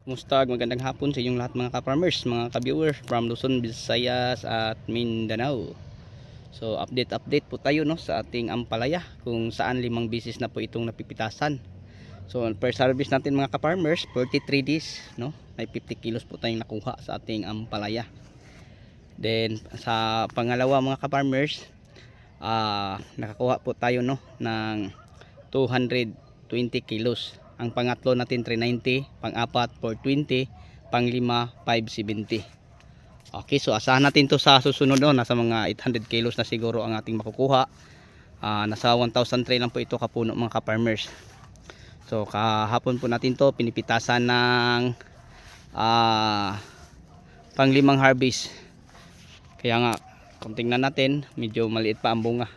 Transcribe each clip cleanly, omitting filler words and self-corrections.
Kumusta? Magandang hapon sa inyong lahat mga ka-farmers, mga ka-viewers from Luzon, Visayas at Mindanao. So update po tayo no sa ating ampalaya kung saan 5 bisis na po itong napipitasan. So first harvest natin mga ka-farmers, 43 days no. May 50 kilos po tayong nakuha sa ating ampalaya. Then sa pangalawa mga ka-farmers, nakakuha po tayo no ng 220 kilos. Ang pangatlo natin 390, pang-apat 420, pang-lima 570. Okay, so asahan natin to sa susunod no, nasa mga 800 kilos na siguro ang ating makukuha. Nasa 1,003 lang po ito kapuno mga ka-farmers. So kahapon po natin to pinipitasan ng pang-limang harvest. Kaya nga kung tingnan natin, medyo maliit pa ang bunga.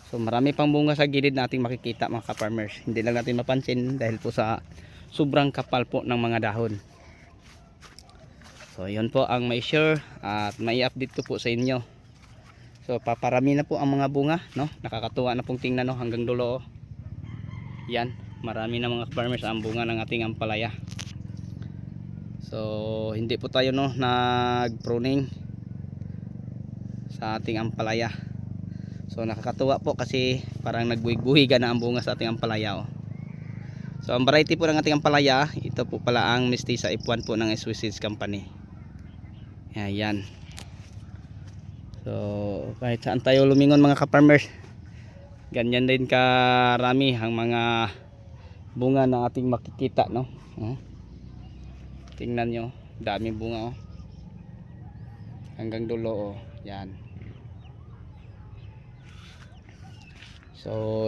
So marami pang bunga sa gilid nating makikita mga ka-farmers. Hindi lang natin mapansin dahil po sa sobrang kapal po ng mga dahon. So yun po ang may share at may update ko po sa inyo. So paparami na po ang mga bunga no. Nakakatuwa na pong tingnan no, hanggang dulo. Yan, marami na mga farmers ang bunga ng ating ampalaya. So hindi po tayo no nag-pruning sa ating ampalaya. So nakakatuwa po kasi parang nagbuhig-buhiga na ang bunga sa ating ampalaya. So ang variety po ng ating ampalaya, ito po pala ang Mestiza F1 po ng Swiss Seeds Company. Ayan. So kahit saan tayo lumingon mga ka-farmers, ganyan din karami ang mga bunga na ating makikita no. Tingnan nyo, dami bunga hanggang dulo yan. So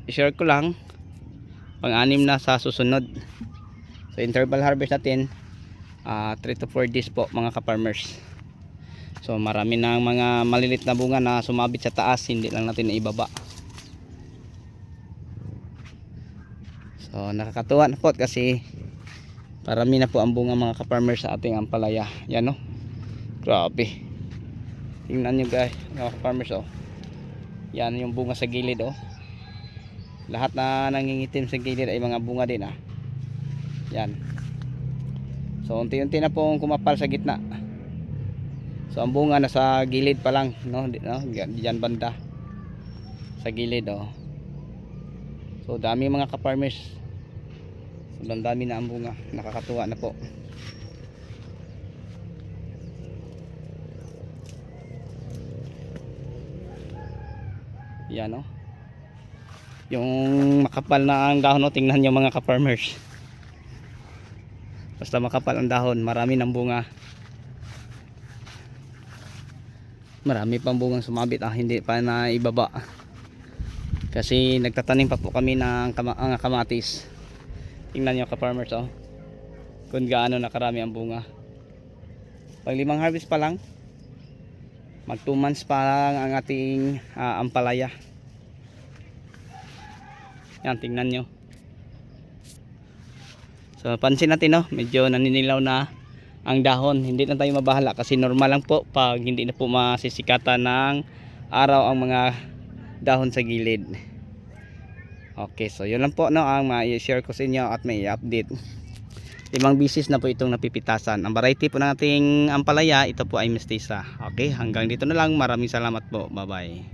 i-share ko lang pang-anim na sa susunod. So interval harvest natin 3 to 4 days po mga ka-farmers. So marami na mga malilit na bunga na sumabit sa taas, hindi lang natin naibaba. So nakakatuwa na po kasi parami na po ang bunga mga ka-farmers sa ating ampalaya. Yan no, grabe, tingnan nyo guys mga ka-farmers yan yung bunga sa gilid lahat na nangingitim sa gilid ay mga bunga din yan. So unti-unti na pong kumapal sa gitna. So ang bunga nasa gilid pa lang no, diyan banda sa gilid So dami mga ka-farmers, sobrang dami na ang bunga, nakakatuwa na po. Yan yung makapal na ang dahon tingnan nyo mga ka-farmers. Basta makapal ang dahon, marami ng bunga. Marami pang bungang sumabit hindi pa na ibaba. Kasi nagtatanim pa po kami ng kamatis. Tingnan nyo ka-farmers kung gaano nakarami ang bunga. Pag 5 harvest pa lang, mag 2 months pa lang ang ating ampalaya. Yan, tingnan nyo. So pansin natin medyo naninilaw na ang dahon. Hindi na tayo mabahala kasi normal lang po pag hindi na po masisikatan ng araw ang mga dahon sa gilid. Okay, so yun lang po ang ma-share ko sa inyo at may update. 5 bisis na po itong napipitasan. Ang variety po ng ating ampalaya, ito po ay Mestiza. Okay, hanggang dito na lang. Maraming salamat po. Bye bye.